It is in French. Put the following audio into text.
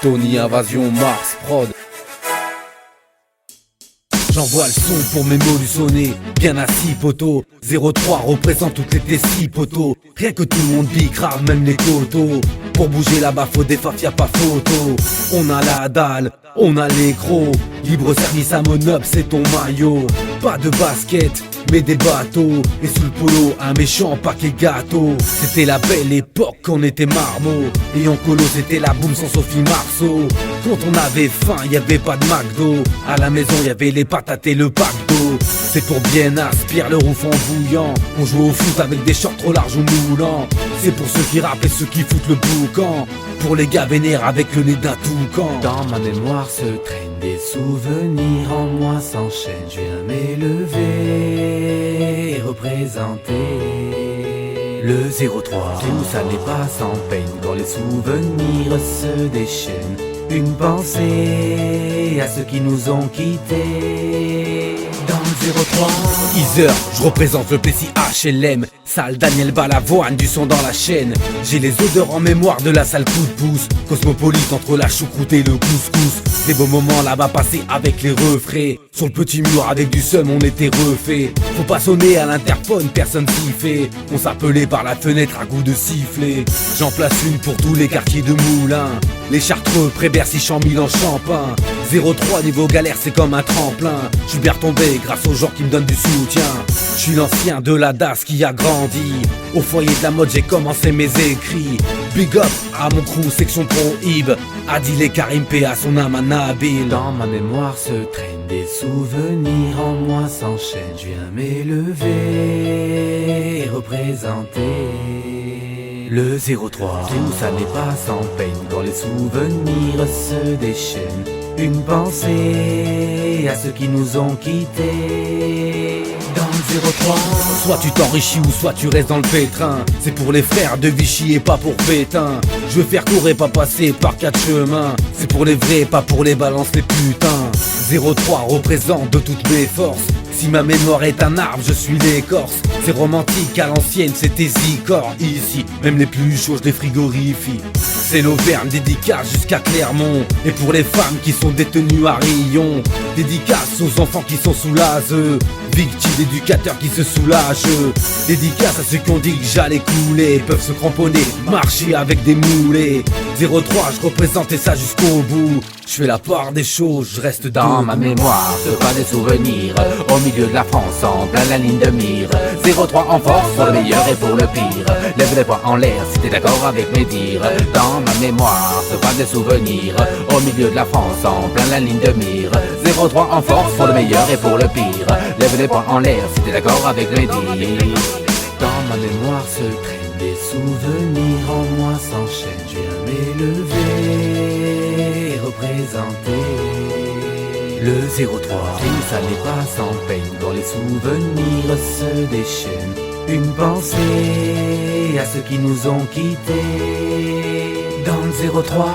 Tony, Invasion, Mars, Prod. J'envoie le son pour m'émolutionnner, bien assis poteau. 03 représente toutes les Tessis poteau. Rien que tout le monde bicrave, même les coteaux. Pour bouger là-bas faut des fautes, y'a pas photo. On a la dalle, on a les crocs. Libre service à Monop, c'est ton maillot. Pas de basket, mais des bateaux. Et sous le polo, un méchant paquet gâteau. C'était la belle époque, on était marmots. Et en colo, c'était la boum sans Sophie Marceau. Quand on avait faim, y'avait pas de McDo. À la maison, y'avait les patates et le pack d'eau. C'est pour bien aspire le rouf en bouillant. On joue au foot avec des shorts trop larges ou moulants. C'est pour ceux qui rappent et ceux qui foutent le boucan. Pour les gars vénères avec le nez d'un toucan. Dans ma mémoire se traînent des souvenirs, en moi s'enchaînent. Je viens m'élever et représenter le 03. Tout ça n'est pas sans peine quand les souvenirs se déchaînent. Une pensée à ceux qui nous ont quittés. Dans le 03 Heather, je représente le Plessis HLM. Salle Daniel Balavoine, du son dans la chaîne. J'ai les odeurs en mémoire de la salle coup de pouce. Cosmopolite entre la choucroute et le couscous. Des beaux moments là-bas passés avec les refraits. Sur le petit mur avec du seum on était refait. Faut pas sonner à l'interphone, personne s'y fait. On s'appelait par la fenêtre à goût de sifflet. J'en place une pour tous les quartiers de Moulins. Les Chartreux, Pré-Bercy, Champmillan, Champin. 03 niveau galère c'est comme un tremplin. J'suis bien retombé grâce aux gens qui me donnent du soutien. J'suis l'ancien de la DAS qui a grandi. Au foyer de la mode j'ai commencé mes écrits. Big up à mon crew section pro Ib. Adil et Karim P à son âme à Nabil. Dans ma mémoire se traînent des souvenirs, en moi s'enchaînent. Je viens m'élever et représenter le 03. Tout ça n'est pas sans peine quand les souvenirs se déchaînent. Une pensée à ceux qui nous ont quittés. Dans le 03 Soit tu t'enrichis ou soit tu restes dans le pétrin. C'est pour les frères de Vichy et pas pour Pétain. Je veux faire court et pas passer par quatre chemins. C'est pour les vrais, pas pour les balances les putains. 03 représente de toutes mes forces. Si ma mémoire est un arbre, je suis l'écorce. C'est romantique à l'ancienne, c'était Zicor. Ici, même les plus chauds, je les frigorifie. C'est l'Auvergne, dédicace jusqu'à Clermont. Et pour les femmes qui sont détenues à Rion, dédicace aux enfants qui sont sous l'ASE. Victimes d'éducateurs qui se soulagent. Dédicace à ceux qui ont dit que j'allais couler. Peuvent se cramponner, marcher avec des moulets. 03, je représentais ça jusqu'au bout. Je fais la part des choses, je reste dans ma mémoire, ce pas des souvenirs. Au milieu de la France, en plein la ligne de mire. 03 en force, pour le meilleur et pour le pire. Lève les poings en l'air si t'es d'accord avec mes dires. Dans ma mémoire, ce pas des souvenirs. Au milieu de la France, en plein la ligne de mire. 03 en force, pour le meilleur et pour le pire. Lève les poings en l'air si t'es d'accord avec mes dires. Dans ma mémoire se traînent des souvenirs, en moi s'enchaînent. Je viens m'élever et représenter le 03. Tout ça n'est pas sans peine quand les souvenirs se déchaînent. Une pensée à ceux qui nous ont quittés. Dans le 03